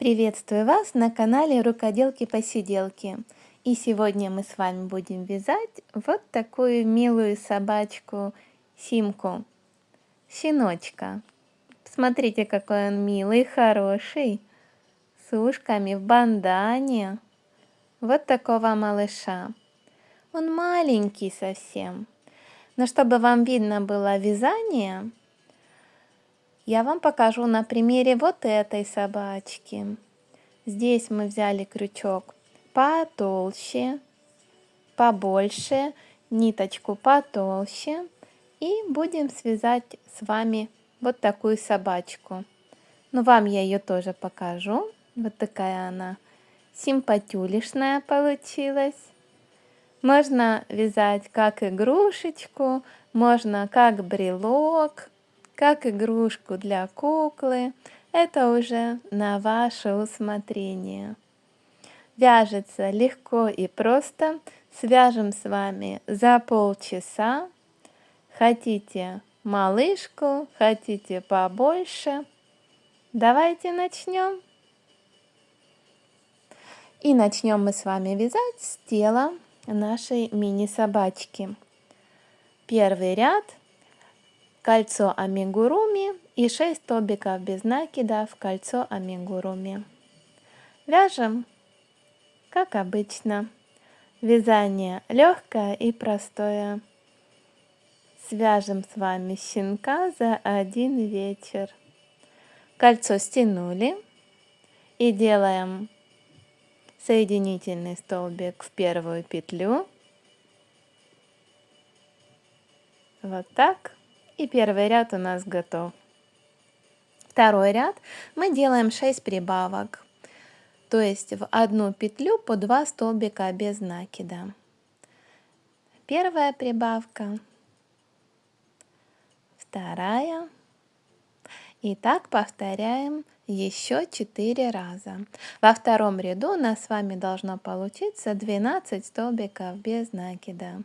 Приветствую вас на канале Рукоделки-посиделки. И сегодня мы с вами будем вязать вот такую милую собачку Симку, щеночка. Смотрите, какой он милый, хороший, с ушками в бандане. Вот такого малыша. Он маленький совсем. Но чтобы вам видно было вязание, я вам покажу на примере вот этой собачки. Здесь мы взяли крючок потолще, побольше, ниточку потолще и будем связать с вами вот такую собачку. Ну, вам я ее тоже покажу. Вот такая она симпатюлишная получилась. Можно вязать как игрушечку, можно как брелок, как игрушку для куклы. Это уже на ваше усмотрение. Вяжется легко и просто. Свяжем с вами за полчаса. Хотите малышку, хотите побольше. Давайте начнем. И начнем мы с вами вязать с тела нашей мини-собачки. Первый ряд. Кольцо амигуруми и 6 столбиков без накида в кольцо амигуруми. Вяжем, как обычно. Вязание легкое и простое. Свяжем с вами щенка за один вечер. Кольцо стянули и делаем соединительный столбик в первую петлю. Вот так. И первый ряд у нас готов. Второй ряд мы делаем 6 прибавок, то есть в одну петлю по 2 столбика без накида. Первая прибавка, вторая. И так повторяем еще 4 раза. Во втором ряду у нас с вами должно получиться 12 столбиков без накида.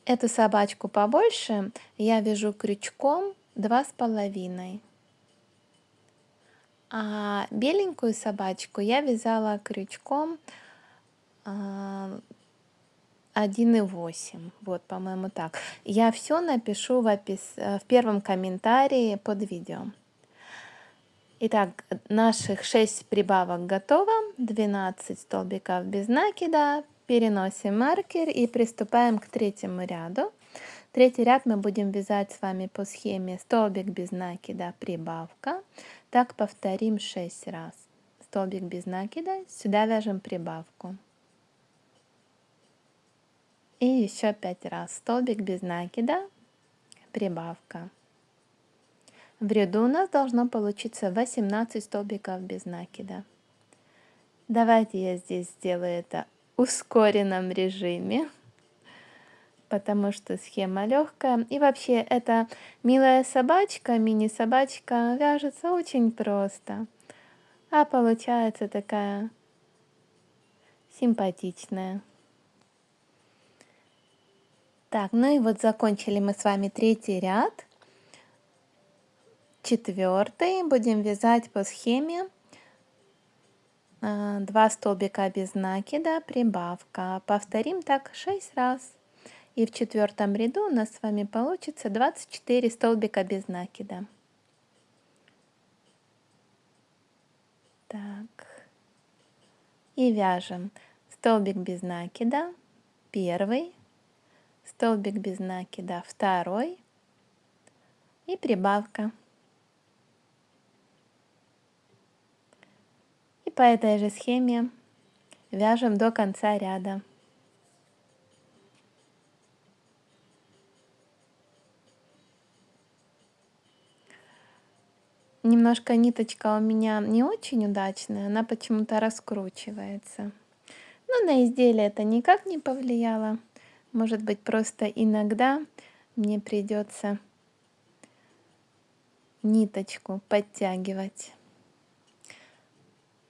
Эту собачку побольше я вяжу крючком 2,5. А беленькую собачку я вязала крючком 1,8. Вот, по-моему, так. Я все напишу в первом комментарии под видео. Итак, наших 6 прибавок готово. 12 столбиков без накида. Переносим маркер и приступаем к третьему ряду. Третий ряд мы будем вязать с вами по схеме столбик без накида, прибавка. Так повторим 6 раз. Столбик без накида, сюда вяжем прибавку. И еще 5 раз. Столбик без накида, прибавка. В ряду у нас должно получиться 18 столбиков без накида. Давайте я здесь сделаю это в ускоренном режиме, потому что схема легкая. И вообще эта милая собачка, мини-собачка, вяжется очень просто. А получается такая симпатичная. Так, ну и вот закончили мы с вами третий ряд. Четвертый будем вязать по схеме 2 столбика без накида, прибавка. Повторим так 6 раз. И в четвертом ряду у нас с вами получится 24 столбика без накида. Так. И вяжем столбик без накида, первый, столбик без накида, второй и прибавка. И по этой же схеме вяжем до конца ряда. Немножко ниточка у меня не очень удачная, она почему-то раскручивается. Но на изделие это никак не повлияло. Может быть, просто иногда мне придется ниточку подтягивать.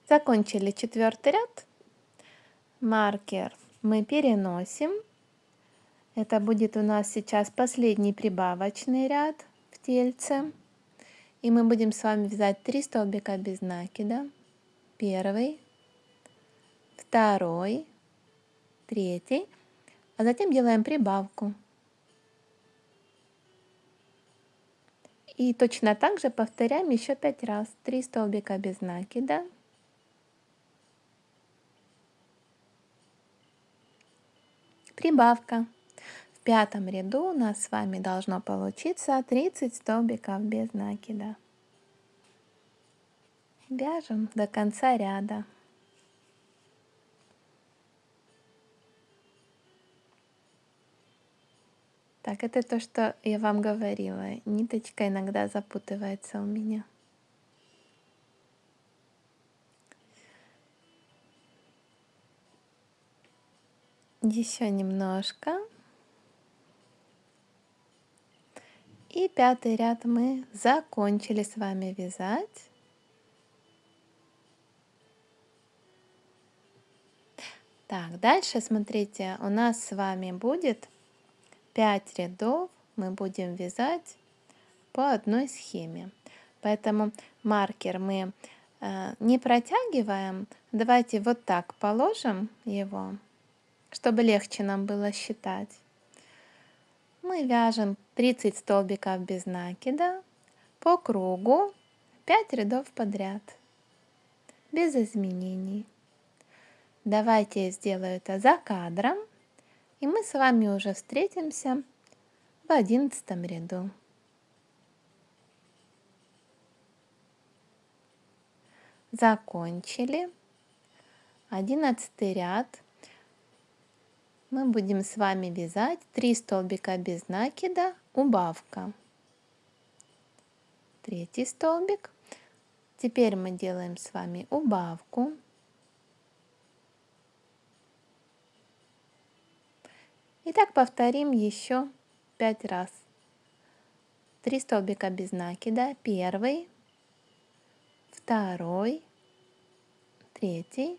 Закончили четвертый ряд. Маркер мы переносим. Это будет у нас сейчас последний прибавочный ряд в тельце. И мы будем с вами вязать 3 столбика без накида. Первый, второй, третий. А затем делаем прибавку. И точно так же повторяем еще 5 раз. 3 столбика без накида. Прибавка. В пятом ряду у нас с вами должно получиться 30 столбиков без накида. Вяжем до конца ряда. Так, это то, что я вам говорила. Ниточка иногда запутывается у меня. Еще немножко. И пятый ряд мы закончили с вами вязать. Так, дальше, смотрите, у нас с вами будет 5 рядов. Мы будем вязать по одной схеме. Поэтому маркер мы не протягиваем. Давайте вот так положим его, чтобы легче нам было считать. Мы вяжем 30 столбиков без накида по кругу 5 рядов подряд, без изменений. Давайте я сделаю это за кадром, и мы с вами уже встретимся в 11 ряду. Закончили. 11 ряд. Мы будем с вами вязать 3 столбика без накида, убавка. Третий столбик. Теперь мы делаем с вами убавку. И так повторим еще 5 раз. 3 столбика без накида. Первый, второй, третий.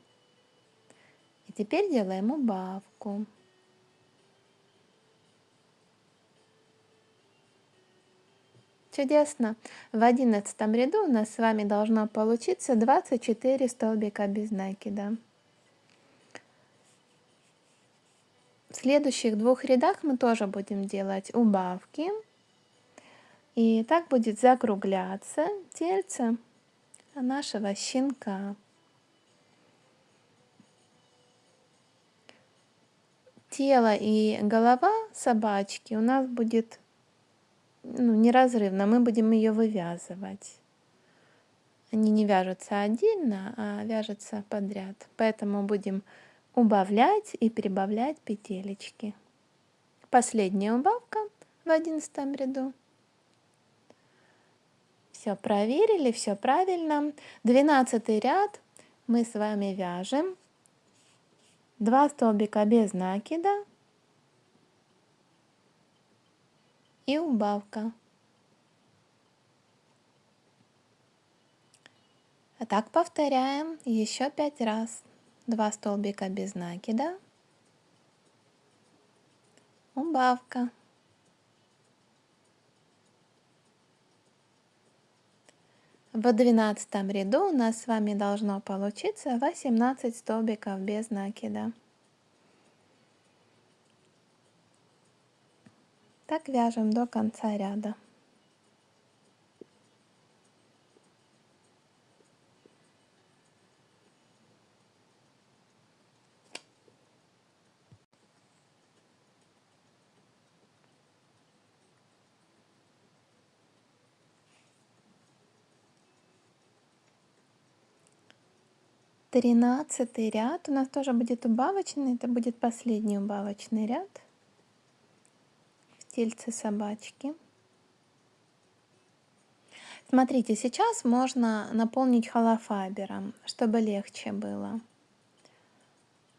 И теперь делаем убавку. Чудесно! В 11 ряду у нас с вами должно получиться 24 столбика без накида. В следующих 2 рядах мы тоже будем делать убавки. И так будет закругляться тельце нашего щенка. Тело и голова собачки у нас будет неразрывно. Мы будем ее вывязывать. Они не вяжутся отдельно, а вяжутся подряд. Поэтому будем убавлять и прибавлять петелечки. Последняя убавка в 11 ряду. Все проверили, все правильно. 12 ряд мы с вами вяжем 2 столбика без накида и убавка. А так повторяем еще 5 раз. 2 столбика без накида, убавка. В 12 ряду у нас с вами должно получиться 18 столбиков без накида. Так вяжем до конца ряда. Тринадцатый ряд у нас тоже будет убавочный, это будет последний убавочный ряд в тельце собачки. Смотрите, сейчас можно наполнить холофайбером, чтобы легче было.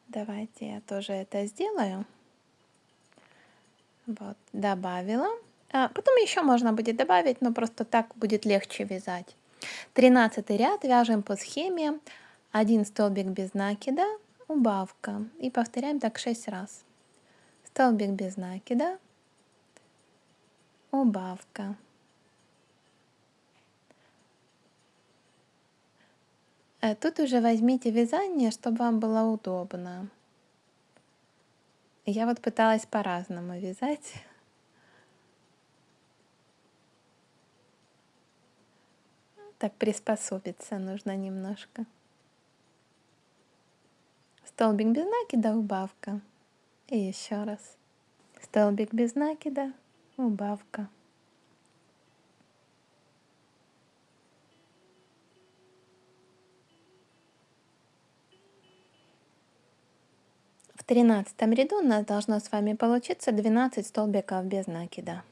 Давайте я тоже это сделаю. Вот, добавила. Потом еще можно будет добавить, но просто так будет легче вязать. 13 ряд вяжем по схеме 1 столбик без накида, убавка. И повторяем так 6 раз. Столбик без накида, убавка. Тут уже возьмите вязание, чтобы вам было удобно. Я вот пыталась по-разному вязать. Так приспособиться нужно немножко. Столбик без накида, убавка. И еще раз. Столбик без накида, убавка. В 13 ряду у нас должно с вами получиться 12 столбиков без накида.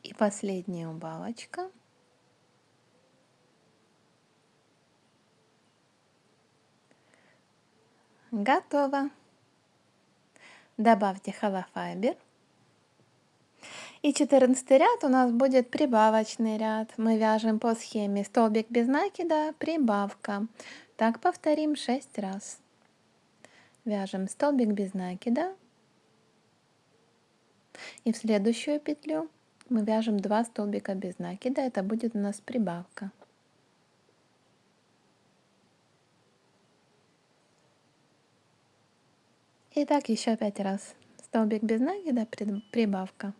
И последняя убавочка. Готово. Добавьте холофайбер. И 14 ряд у нас будет прибавочный ряд. Мы вяжем по схеме столбик без накида, прибавка. Так повторим 6 раз. Вяжем столбик без накида. И в следующую петлю мы вяжем 2 столбика без накида. Это будет у нас прибавка. И так еще 5 раз. Столбик без накида, прибавка.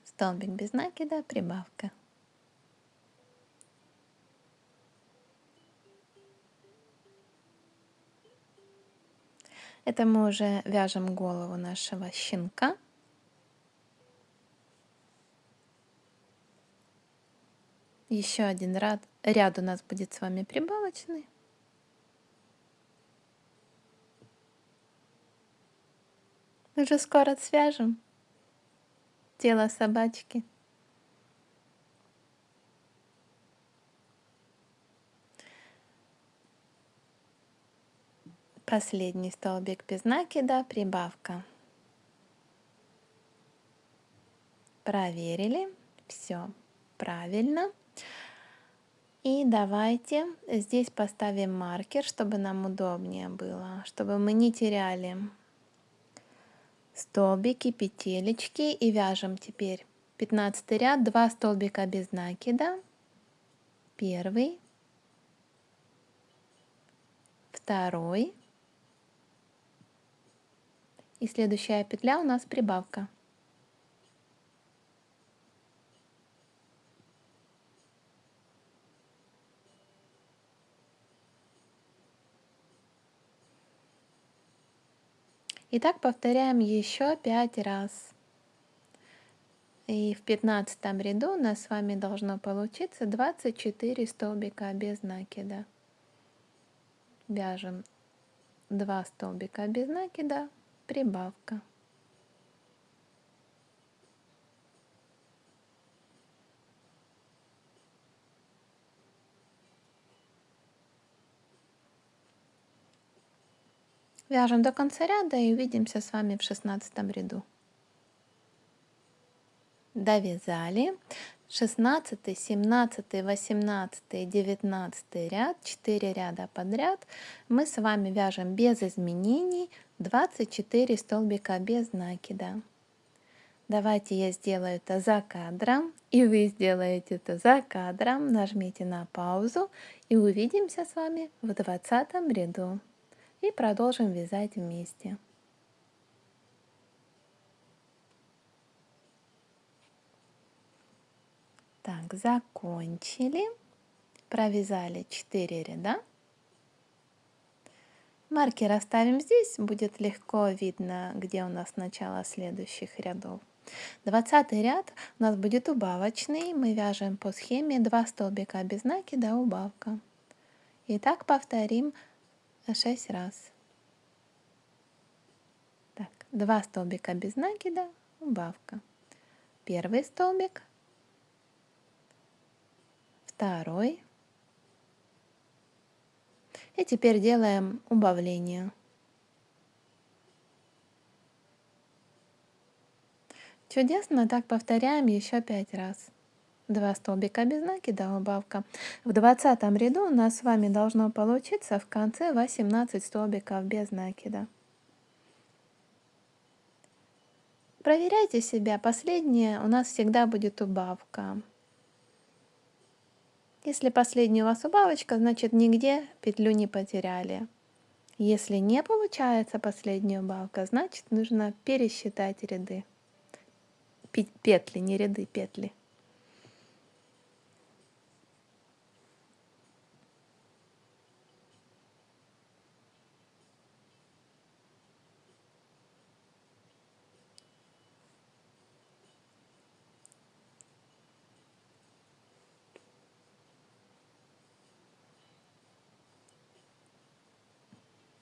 Столбик без накида, прибавка. Это мы уже вяжем голову нашего щенка. Еще один ряд у нас будет с вами прибавочный. Уже скоро свяжем тело собачки. Последний столбик без накида, прибавка. Проверили, все правильно. И давайте здесь поставим маркер, чтобы нам удобнее было, чтобы мы не теряли столбики, петелечки. И вяжем теперь 15 ряд, 2 столбика без накида. Первый, второй. И следующая петля у нас прибавка. И так повторяем еще 5 раз. И в 15 ряду у нас с вами должно получиться 24 столбика без накида. Вяжем 2 столбика без накида, прибавка. Вяжем до конца ряда и увидимся с вами в 16 ряду. Довязали. 16, 17, 18, 19 ряд, 4 ряда подряд. Мы с вами вяжем без изменений 24 столбика без накида. Давайте я сделаю это за кадром, и вы сделаете это за кадром. Нажмите на паузу и увидимся с вами в 20 ряду. И продолжим вязать вместе. Так, закончили. Провязали 4 ряда. Маркер оставим здесь, будет легко видно, где у нас начало следующих рядов. 20 ряд у нас будет убавочный. Мы вяжем по схеме 2 столбика без накида, убавка. И так повторим 6 раз. Так, 2 столбика без накида, убавка. Первый столбик, второй. И теперь делаем убавление. Чудесно, так повторяем еще 5 раз. 2 столбика без накида, убавка. В 20 ряду у нас с вами должно получиться в конце 18 столбиков без накида. Проверяйте себя. Последнее у нас всегда будет убавка. Если последняя у вас убавочка, значит нигде петлю не потеряли. Если не получается последняя убавка, значит нужно пересчитать ряды. Петли, не ряды, петли.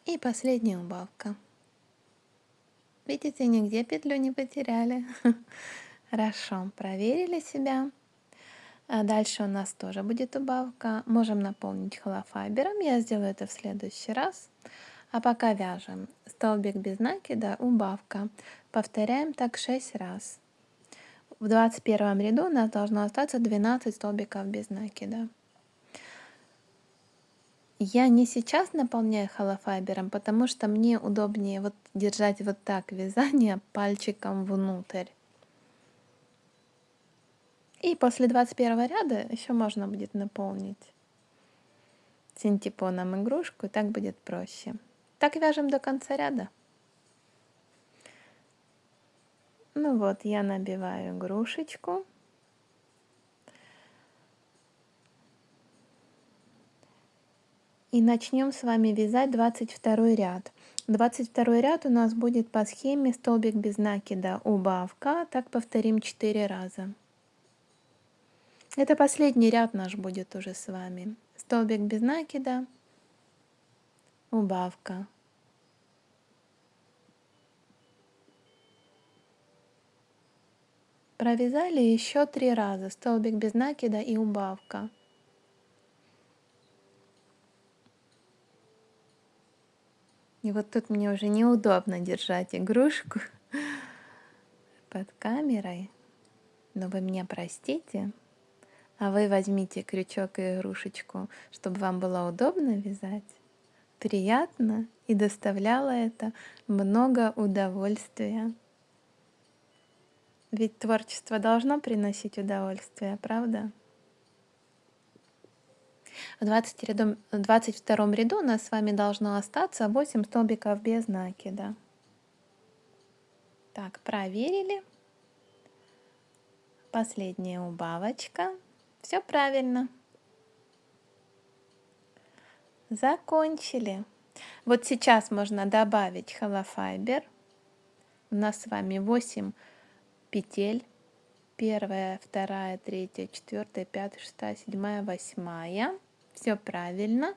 И последняя убавка. Видите, нигде петлю не потеряли. Хорошо, проверили себя. А дальше у нас тоже будет убавка. Можем наполнить холофайбером. Я сделаю это в следующий раз. А пока вяжем. Столбик без накида, убавка. Повторяем так 6 раз. В 21 ряду у нас должно остаться 12 столбиков без накида. Я не сейчас наполняю холофайбером, потому что мне удобнее вот держать вот так вязание пальчиком внутрь. И после 21 ряда еще можно будет наполнить синтепоном игрушку, и так будет проще. Так вяжем до конца ряда. Ну вот, я набиваю игрушечку. И начнем с вами вязать 22 ряд. 22 ряд у нас будет по схеме столбик без накида, убавка. Так повторим 4 раза. Это последний ряд наш будет уже с вами. Столбик без накида, убавка. Провязали еще 3 раза. Столбик без накида и убавка. И вот тут мне уже неудобно держать игрушку под камерой. Но вы меня простите. А вы возьмите крючок и игрушечку, чтобы вам было удобно вязать, приятно и доставляло это много удовольствия. Ведь творчество должно приносить удовольствие, правда? В 22 ряду у нас с вами должно остаться 8 столбиков без накида. Так, проверили. Последняя убавочка. Все правильно. Закончили. Вот сейчас можно добавить холофайбер. У нас с вами 8 петель. 1, 2, 3, 4, 5, 6, 7, 8. Все правильно.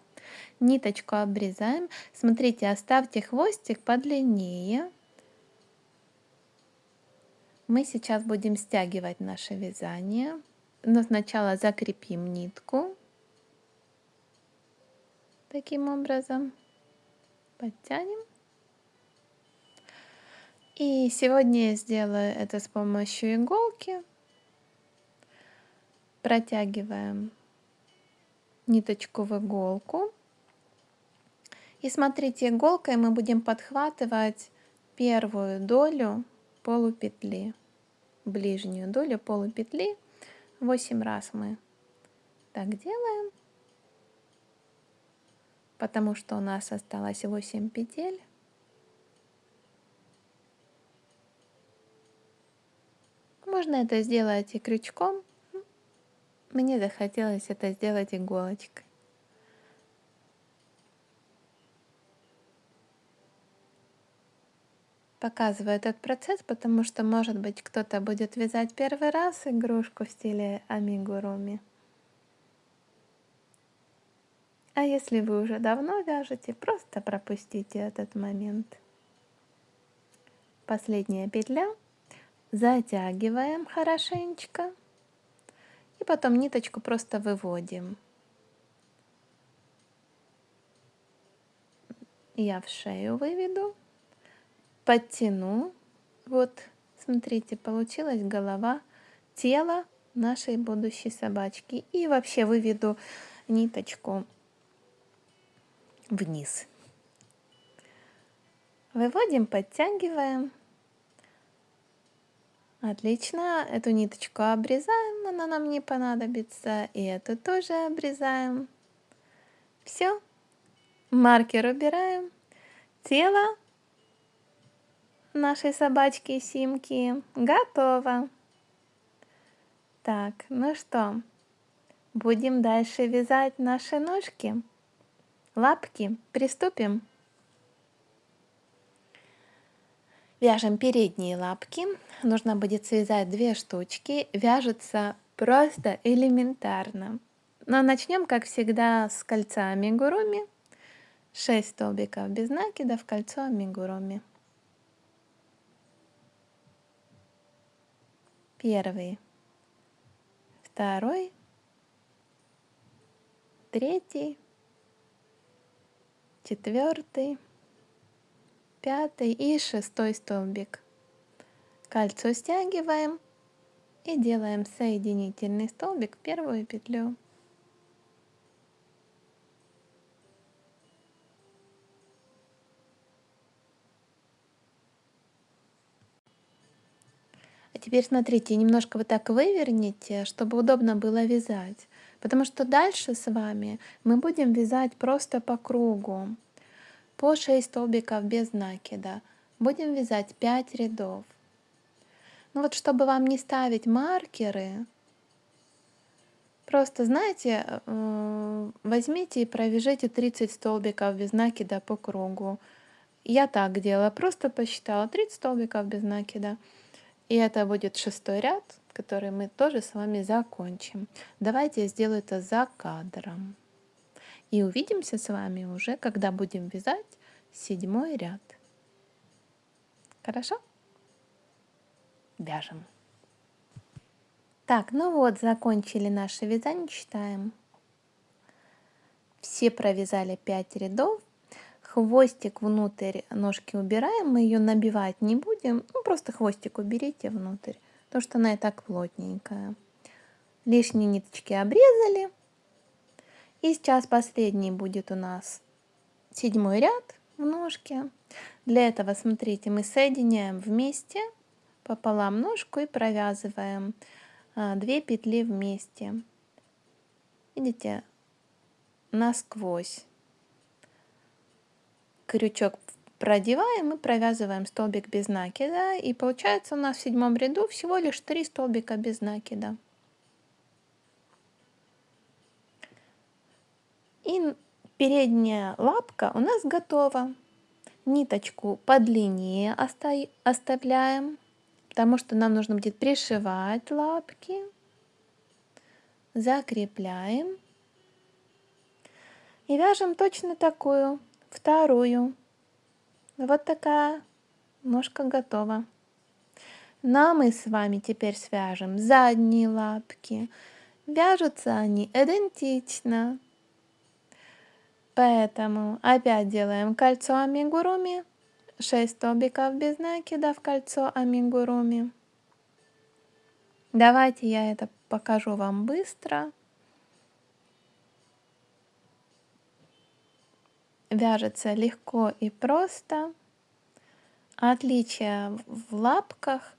Ниточку обрезаем. Смотрите, оставьте хвостик подлиннее. Мы сейчас будем стягивать наше вязание. Но сначала закрепим нитку. Таким образом. Подтянем. И сегодня я сделаю это с помощью иголки. Протягиваем ниточку в иголку. И смотрите, иголкой мы будем подхватывать первую долю полупетли, ближнюю долю полупетли. 8 раз мы так делаем, потому что у нас осталось 8 петель. Можно это сделать и крючком. Мне захотелось это сделать иголочкой. Показываю этот процесс, потому что, может быть, кто-то будет вязать первый раз игрушку в стиле амигуруми. А если вы уже давно вяжете, просто пропустите этот момент. Последняя петля. затягиваем хорошенечко и потом ниточку просто выводим. Я в шею выведу, подтяну. Вот, смотрите, получилась голова, тело нашей будущей собачки. И вообще выведу ниточку вниз. Выводим, подтягиваем. Отлично, эту ниточку обрезаем, она нам не понадобится. И эту тоже обрезаем. Все, маркер убираем. Тело нашей собачки Симки готово. Так, ну что, будем дальше вязать наши ножки, лапки. Приступим. Вяжем передние лапки. Нужно будет связать 2 штучки. Вяжется просто элементарно. Но начнем, как всегда, с кольца амигуруми. 6 столбиков без накида в кольцо амигуруми. Первый, второй, третий, четвертый, 5 и 6 столбик. Кольцо стягиваем и делаем соединительный столбик в первую петлю. А теперь смотрите, немножко вот так выверните, чтобы удобно было вязать. Потому что дальше с вами мы будем вязать просто по кругу. По 6 столбиков без накида. Будем вязать 5 рядов. Ну вот, чтобы вам не ставить маркеры, просто, знаете, возьмите и провяжите 30 столбиков без накида по кругу. Я так делала, просто посчитала 30 столбиков без накида. И это будет 6-й ряд, который мы тоже с вами закончим. Давайте я сделаю это за кадром. И увидимся с вами уже, когда будем вязать 7-й ряд. Хорошо? Вяжем. Так, ну вот, закончили наше вязание, читаем. Все провязали 5 рядов. Хвостик внутрь ножки убираем, мы ее набивать не будем. Ну, просто хвостик уберите внутрь, потому что она и так плотненькая. Лишние ниточки обрезали. И сейчас последний будет у нас 7-й ряд в ножке. Для этого, смотрите, мы соединяем вместе пополам ножку и провязываем 2 петли вместе. Видите, насквозь. Крючок продеваем и провязываем столбик без накида. И получается у нас в 7-м ряду всего лишь 3 столбика без накида. И передняя лапка у нас готова. Ниточку подлиннее оставляем, потому что нам нужно будет пришивать лапки. Закрепляем. И вяжем точно такую, вторую. Вот такая ножка готова. Но мы с вами теперь свяжем задние лапки. Вяжутся они идентично. Поэтому опять делаем кольцо амигуруми. 6 столбиков без накида в кольцо амигуруми. Давайте я это покажу вам быстро. Вяжется легко и просто. Отличие в лапках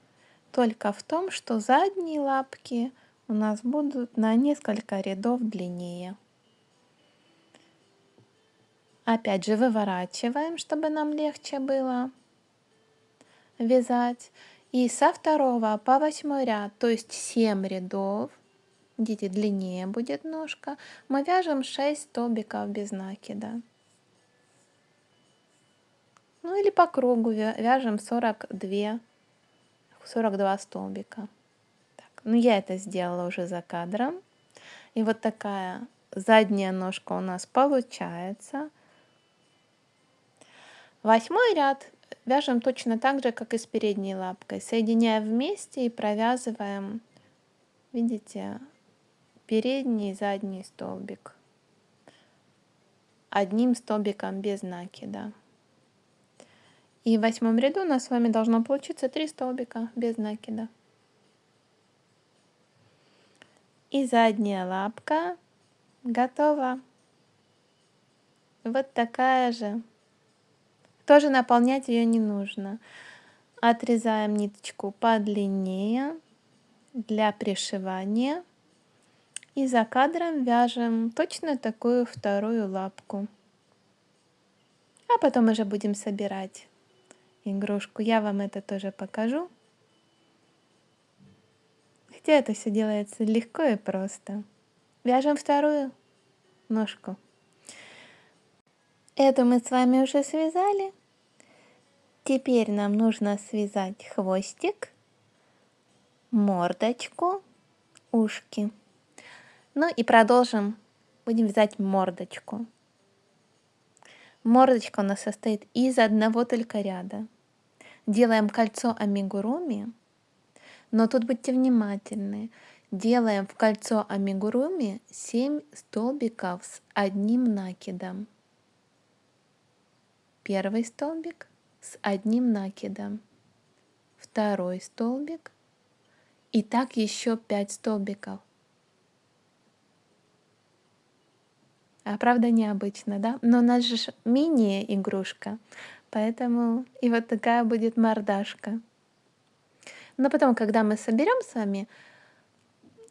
только в том, что задние лапки у нас будут на несколько рядов длиннее. Опять же выворачиваем, чтобы нам легче было вязать. И со 2 по 8 ряд, то есть 7 рядов, видите, длиннее будет ножка, мы вяжем 6 столбиков без накида. Ну или по кругу вяжем 42 столбика. Так, ну я это сделала уже за кадром. И вот такая задняя ножка у нас получается. 8-й ряд вяжем точно так же, как и с передней лапкой. Соединяем вместе и провязываем, видите, передний и задний столбик. Одним столбиком без накида. И в 8 ряду у нас с вами должно получиться 3 столбика без накида. И задняя лапка готова. Вот такая же. Тоже наполнять ее не нужно. Отрезаем ниточку подлиннее для пришивания. И за кадром вяжем точно такую вторую лапку. А потом уже будем собирать игрушку. Я вам это тоже покажу. Хотя это все делается легко и просто. Вяжем вторую ножку. Эту мы с вами уже связали. Теперь нам нужно связать хвостик, мордочку, ушки. Ну и продолжим. Будем вязать мордочку. Мордочка у нас состоит из одного только ряда. Делаем кольцо амигуруми, но тут будьте внимательны. Делаем в кольцо амигуруми 7 столбиков с одним накидом. Первый столбик с одним накидом. Второй столбик. И так еще 5 столбиков. А правда необычно, да? Но у нас же мини-игрушка, поэтому и вот такая будет мордашка. Но потом, когда мы соберем с вами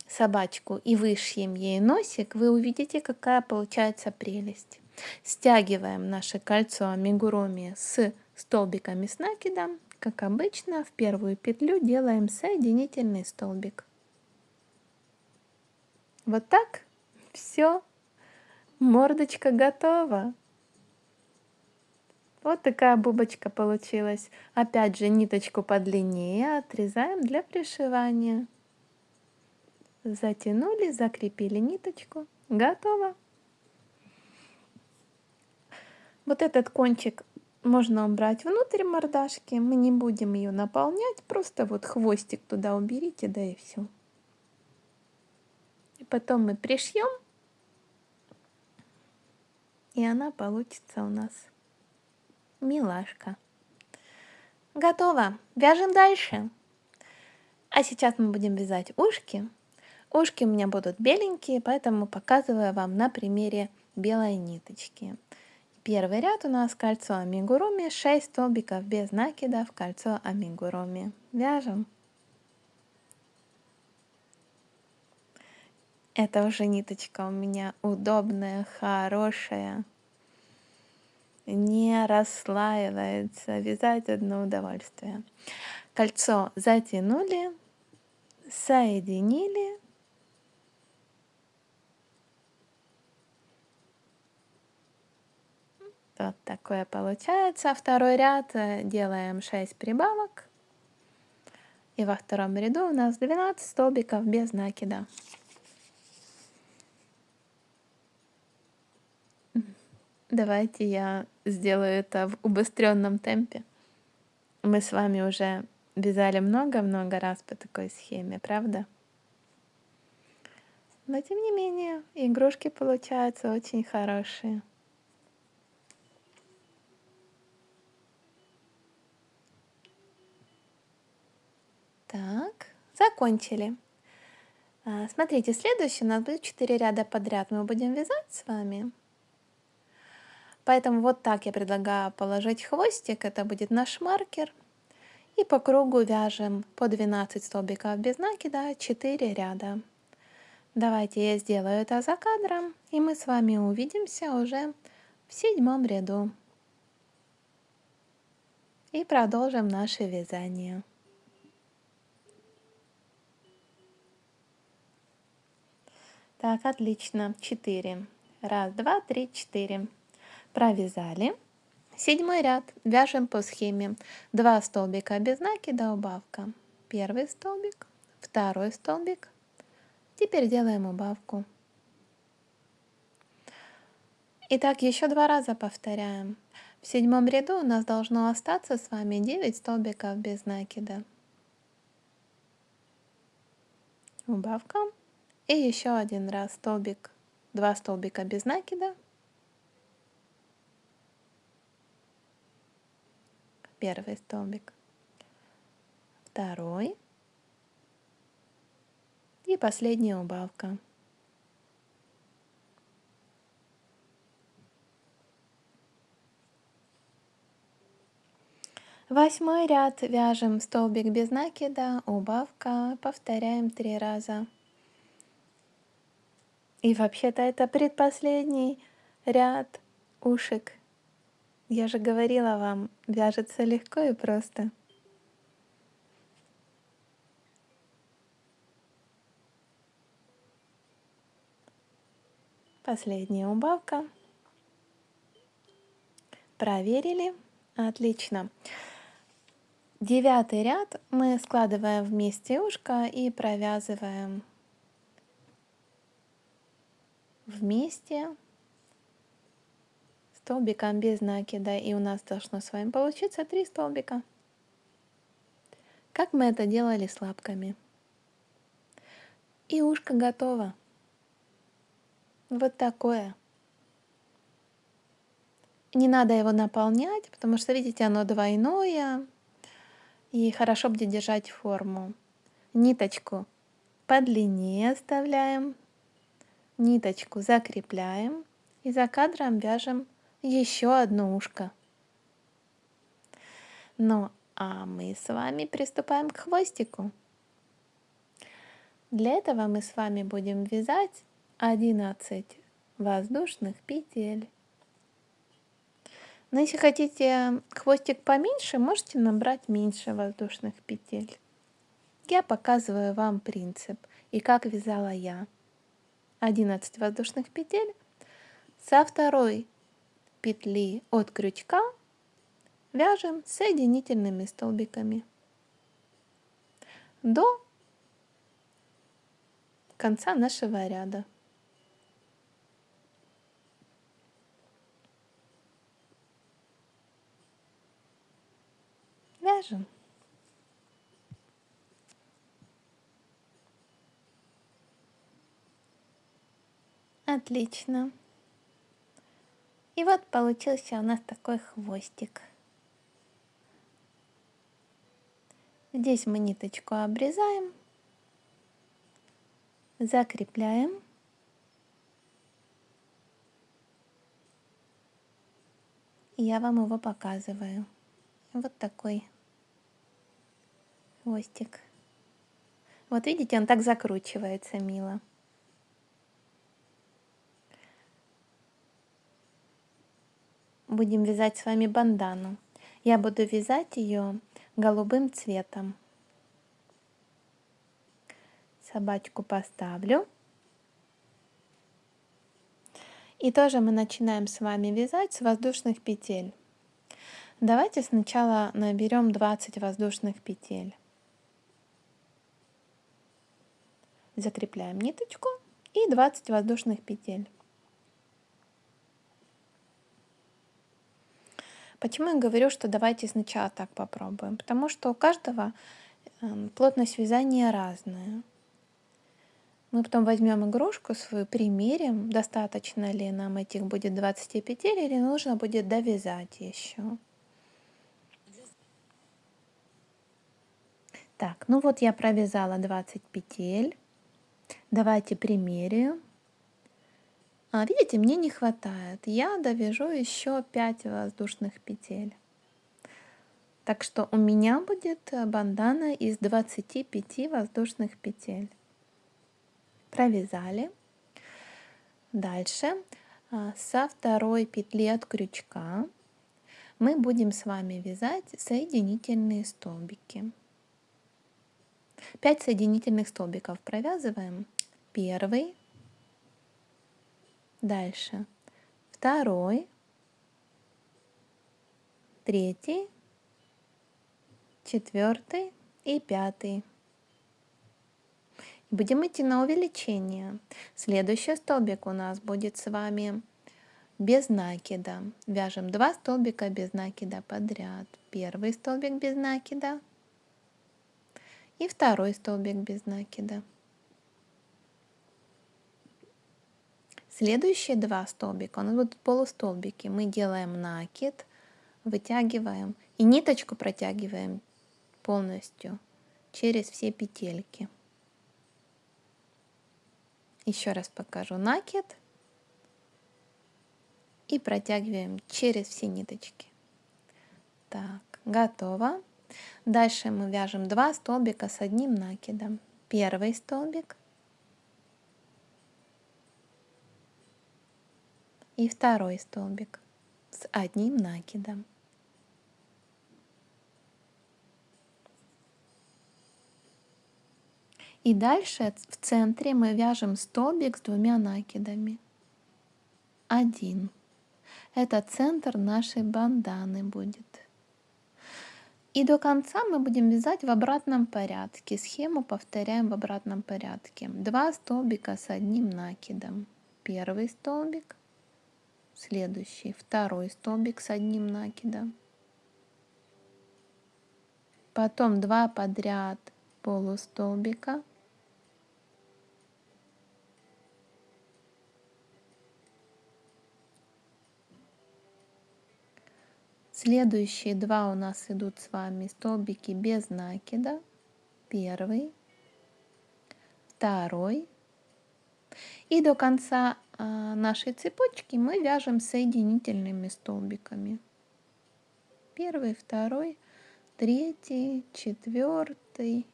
собачку и вышьем ей носик, вы увидите, какая получается прелесть. Стягиваем наше кольцо амигуруми с столбиками с накидом. Как обычно, в первую петлю делаем соединительный столбик. Вот так. Все. Мордочка готова. Вот такая бубочка получилась. Опять же, ниточку подлиннее отрезаем для пришивания. Затянули, закрепили ниточку. Готово. Вот этот кончик можно убрать внутрь мордашки. Мы не будем ее наполнять. Просто вот хвостик туда уберите, да и все. И потом мы пришьем. И она получится у нас милашка. Готово. Вяжем дальше. А сейчас мы будем вязать ушки. Ушки у меня будут беленькие, поэтому показываю вам на примере белой ниточки. Первый ряд у нас кольцо амигуруми, 6 столбиков без накида в кольцо амигуруми. Вяжем. Это уже ниточка у меня удобная, хорошая. Не расслаивается. Вязать одно удовольствие. Кольцо затянули, соединили. Вот такое получается. Второй ряд делаем 6 прибавок. И во втором ряду у нас 12 столбиков без накида. Давайте я сделаю это в убыстренном темпе. Мы с вами уже вязали много-много раз по такой схеме, правда? Но тем не менее, игрушки получаются очень хорошие. Так, закончили. Смотрите, следующий у нас будет 4 ряда подряд. Мы будем вязать с вами. Поэтому вот так я предлагаю положить хвостик. Это будет наш маркер. И по кругу вяжем по 12 столбиков без накида, 4 ряда. Давайте я сделаю это за кадром. И мы с вами увидимся уже в 7 ряду. И продолжим наше вязание. Так, отлично. 4. Раз, два, три, 4. Провязали. 7 ряд. Вяжем по схеме. 2 столбика без накида, убавка. Первый столбик, второй столбик. Теперь делаем убавку. Итак, еще 2 раза повторяем. В 7 ряду у нас должно остаться с вами 9 столбиков без накида. Убавка. И еще один раз столбик, 2 столбика без накида. Первый столбик, второй и последняя убавка. Восьмой ряд вяжем столбик без накида, убавка, повторяем 3 раза. И вообще-то это предпоследний ряд ушек. Я же говорила вам, вяжется легко и просто. Последняя убавка. Проверили. Отлично. 9 ряд мы складываем вместе ушко и провязываем вместе столбиком без накида. И у нас должно с вами получиться 3 столбика. Как мы это делали с лапками. И ушко готово. Вот такое. Не надо его наполнять, потому что, видите, оно двойное. И хорошо будет держать форму. Ниточку подлиннее оставляем. Ниточку закрепляем. И за кадром вяжем еще одно ушко. Ну, а мы с вами приступаем к хвостику. Для этого мы с вами будем вязать 11 воздушных петель. Но если хотите хвостик поменьше, можете набрать меньше воздушных петель. Я показываю вам принцип и как вязала я. 11 воздушных петель. Со второй петли от крючка вяжем соединительными столбиками до конца нашего ряда. Вяжем. Отлично. И вот получился у нас такой хвостик. Здесь мы ниточку обрезаем, закрепляем. И я вам его показываю. Вот такой хвостик. Вот видите, он так закручивается мило. Будем вязать с вами бандану. Я буду вязать ее голубым цветом. Собачку поставлю. И тоже мы начинаем с вами вязать с воздушных петель. Давайте сначала наберем 20 воздушных петель. Закрепляем ниточку и 20 воздушных петель. Почему я говорю, что давайте сначала так попробуем? Потому что у каждого плотность вязания разная. Мы потом возьмем игрушку свою, примерим, достаточно ли нам этих будет 20 петель или нужно будет довязать еще. Так, ну вот я провязала 20 петель. Давайте примеряем. Видите, мне не хватает. Я довяжу еще 5 воздушных петель. Так что у меня будет бандана из 25 воздушных петель. Провязали. Дальше со второй петли от крючка мы будем с вами вязать соединительные столбики. 5 соединительных столбиков провязываем. Первый. Дальше второй, третий, четвертый и пятый. Будем идти на увеличение. Следующий столбик у нас будет с вами без накида. Вяжем 2 столбика без накида подряд. Первый столбик без накида и второй столбик без накида. Следующие 2 столбика у нас будут полустолбики. Мы делаем накид, вытягиваем и ниточку протягиваем полностью через все петельки. Еще раз покажу: накид и протягиваем через все ниточки. Так, готово. Дальше мы вяжем 2 столбика с одним накидом. Первый столбик и второй столбик с одним накидом. И дальше в центре мы вяжем столбик с 2 накидами. 1. Это центр нашей банданы будет. И до конца мы будем вязать в обратном порядке. Схему повторяем в обратном порядке. 2 столбика с одним накидом. Первый столбик, следующий, второй столбик с одним накидом. Потом 2 подряд полустолбика. Следующие 2 у нас идут с вами столбики без накида. Первый, второй. И до конца нашей цепочки мы вяжем соединительными столбиками. Первый, второй, третий, четвертый,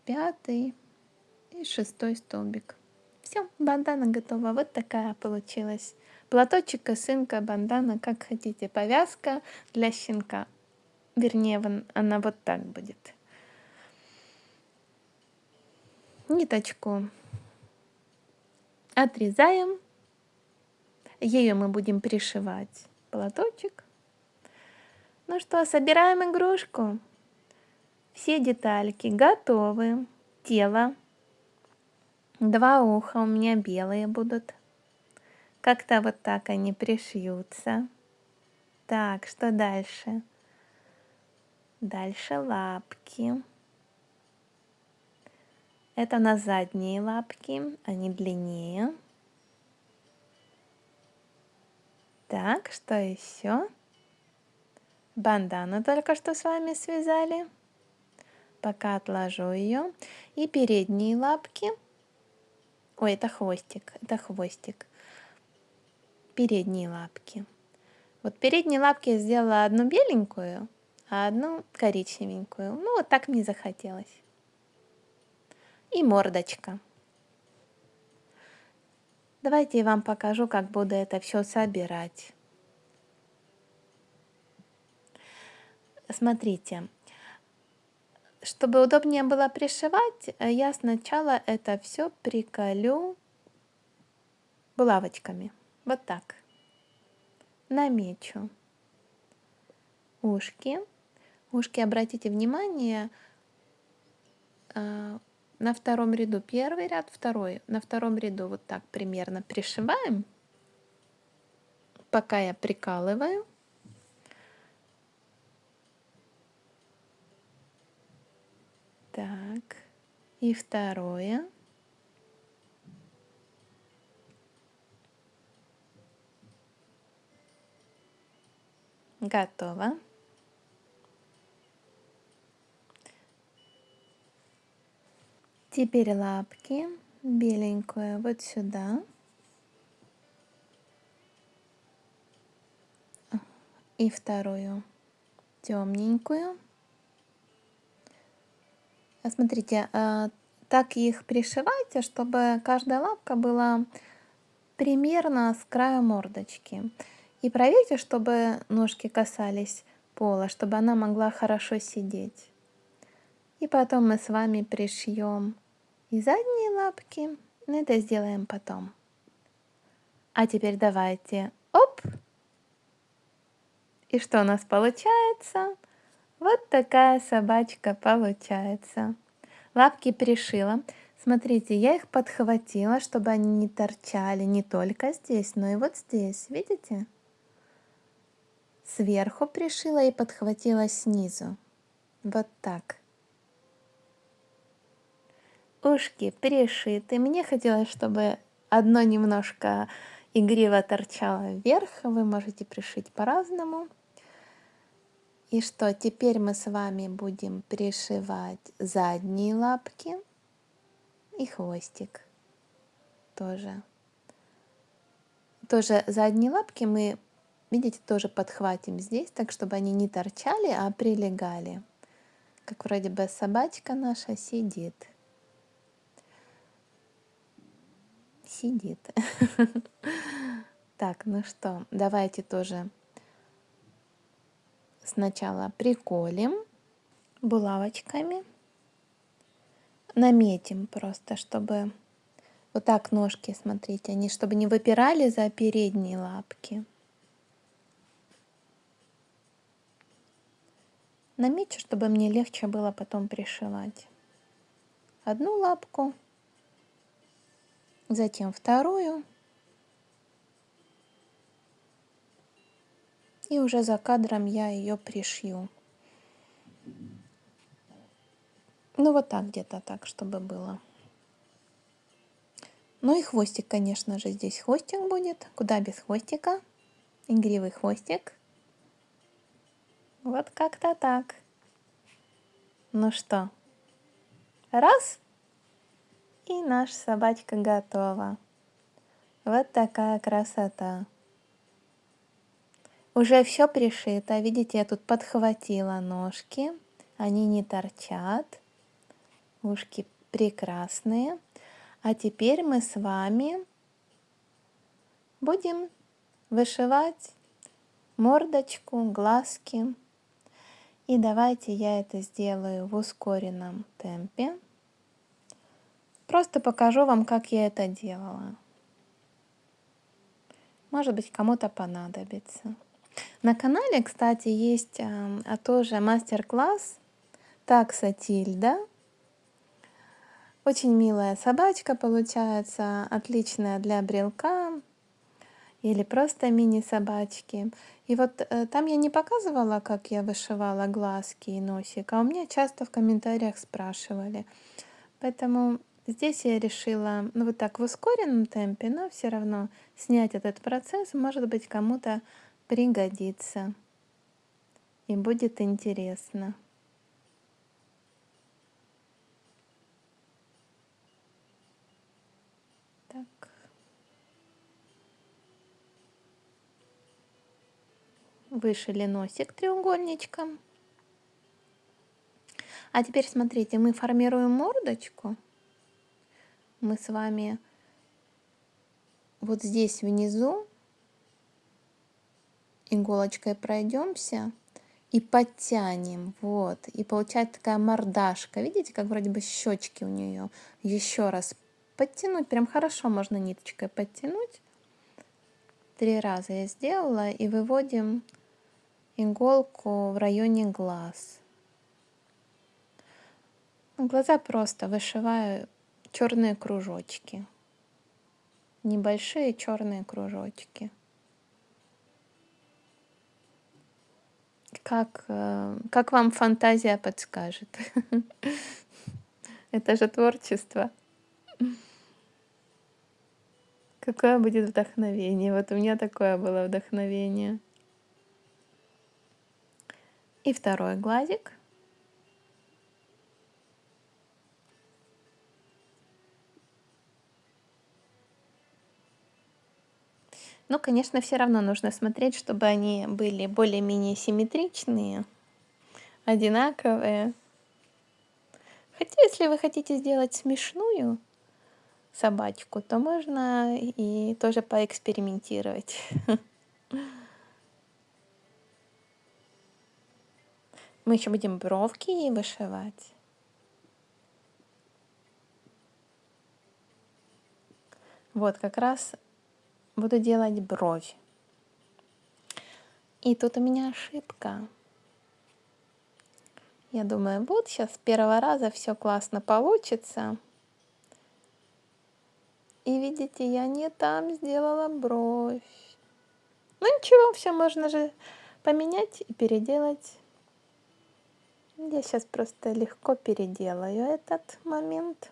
пятый и шестой столбик. Все, бандана готова. Вот такая получилась. Платочек, косынка, бандана, как хотите. Повязка для щенка. Вернее, она вот так будет. Ниточку отрезаем. Ею мы будем пришивать платочек. Ну что, собираем игрушку. Все детальки готовы. Тело. 2 уха у меня белые будут. Как-то вот так они пришьются. Так, что дальше? Дальше лапки. Это на задние лапки, они длиннее. Так, что еще? Бандану только что с вами связали. Пока отложу ее. И передние лапки. Ой, это хвостик, это хвостик. Передние лапки. Вот передние лапки я сделала одну беленькую, а одну коричневенькую. Ну, вот так мне захотелось. И мордочка. Давайте я вам покажу, как буду это все собирать. Смотрите, чтобы удобнее было пришивать, я сначала это все приколю булавочками. Вот так. Намечу ушки. Ушки, обратите внимание, на втором ряду первый ряд, второй. На втором ряду вот так примерно пришиваем, пока я прикалываю. Так, и второе. Готово. Теперь лапки, беленькую вот сюда. И вторую темненькую. Смотрите, так их пришивайте, чтобы каждая лапка была примерно с краю мордочки. И проверьте, чтобы ножки касались пола, чтобы она могла хорошо сидеть. И потом мы с вами пришьем и задние лапки. Но это сделаем потом. А теперь давайте, оп! И что у нас получается? Вот такая собачка получается. Лапки пришила. Смотрите, я их подхватила, чтобы они не торчали не только здесь, но и вот здесь. Видите? Сверху пришила и подхватила снизу. Вот так. Ушки пришиты. Мне хотелось, чтобы одно немножко игриво торчало вверх. Вы можете пришить по-разному. И что, теперь мы с вами будем пришивать задние лапки и хвостик тоже. Тоже задние лапки мы, видите, тоже подхватим здесь, так чтобы они не торчали, а прилегали. Как вроде бы собачка наша сидит. Сидит. Так, ну что, давайте тоже сначала приколем булавочками. Наметим просто, чтобы вот так ножки, смотрите, они чтобы не выпирали за передние лапки. Намечу, чтобы мне легче было потом пришивать. Одну лапку, затем вторую. И уже за кадром я ее пришью. Ну вот так где-то так, чтобы было. Ну и хвостик, конечно же, здесь хвостик будет. Куда без хвостика? Игривый хвостик. Вот как-то так. Ну что, раз, и наша собачка готова. Вот такая красота. Уже все пришито. Видите, я тут подхватила ножки. Они не торчат. Ушки прекрасные. А теперь мы с вами будем вышивать мордочку, глазки. И давайте я это сделаю в ускоренном темпе. Просто покажу вам, как я это делала. Может быть, кому-то понадобится. На канале, кстати, есть тоже мастер-класс таксотильда. Очень милая собачка получается, отличная для брелка или просто мини-собачки. И вот там я не показывала, как я вышивала глазки и носик, а у меня часто в комментариях спрашивали. Поэтому здесь я решила, ну вот так в ускоренном темпе, но все равно снять этот процесс, может быть, кому-то пригодится и будет интересно. Так. Вышили носик треугольничком. А теперь смотрите, мы формируем мордочку. Мы с вами вот здесь внизу иголочкой пройдемся и подтянем. Вот. И получается такая мордашка. Видите, как вроде бы щечки у нее. Еще раз подтянуть. Прям хорошо можно ниточкой подтянуть. 3 раза я сделала. И выводим иголку в районе глаз. Глаза просто вышиваю черные кружочки. Небольшие черные кружочки. Как вам фантазия подскажет? Это же творчество. Какое будет вдохновение? Вот у меня такое было вдохновение. И второй глазик. Ну, конечно, все равно нужно смотреть, чтобы они были более-менее симметричные, одинаковые. Хотя, если вы хотите сделать смешную собачку, то можно и тоже поэкспериментировать. Мы еще будем бровки ей вышивать. Вот, как раз буду делать бровь. И тут у меня ошибка. Я думаю, вот сейчас с первого раза все классно получится. И видите, я не там сделала бровь. Ну ничего, все можно же поменять и переделать. Я сейчас просто легко переделаю этот момент.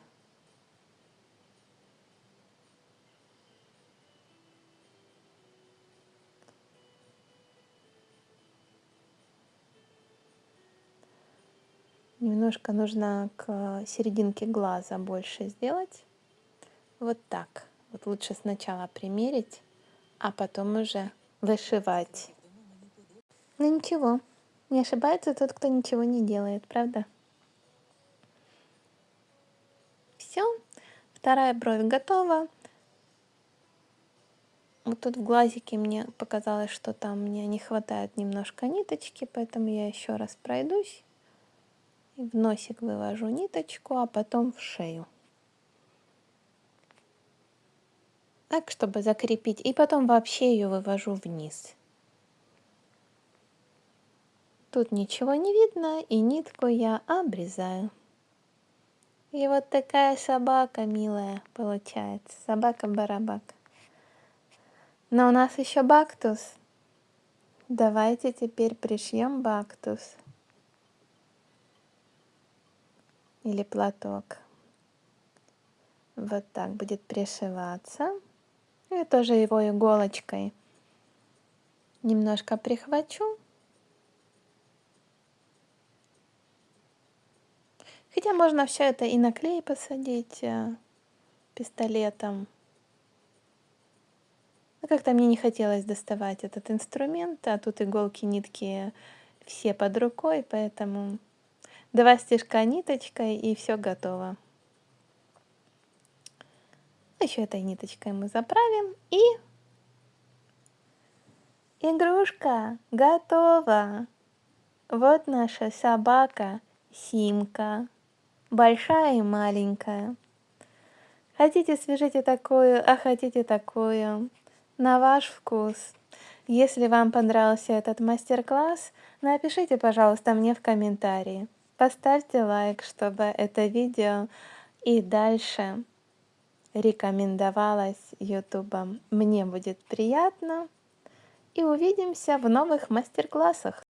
Немножко нужно к серединке глаза больше сделать. Вот так. Вот лучше сначала примерить, а потом уже вышивать. Ну ничего, не ошибается тот, кто ничего не делает, правда? Все, вторая бровь готова. Вот тут в глазике мне показалось, что там мне не хватает немножко ниточки, поэтому я еще раз пройдусь. И в носик вывожу ниточку, а потом в шею. Так, чтобы закрепить. И потом вообще ее вывожу вниз. Тут ничего не видно, и нитку я обрезаю. И вот такая собака милая получается. Собака-барабак. Но у нас еще бактус. Давайте теперь пришьем бактус. Или платок. Вот так будет пришиваться. Я тоже его иголочкой немножко прихвачу. Хотя можно все это и на клей посадить пистолетом. Но как-то мне не хотелось доставать этот инструмент, а тут иголки, нитки все под рукой, поэтому 2 стежка ниточкой и все готово. Еще этой ниточкой мы заправим, и игрушка готова. Вот наша собака Симка, большая и маленькая. Хотите, свяжите такую, а хотите такую. На ваш вкус. Если вам понравился этот мастер-класс, напишите, пожалуйста, мне в комментарии. Поставьте лайк, чтобы это видео и дальше рекомендовалось YouTube. Мне будет приятно. И увидимся в новых мастер-классах.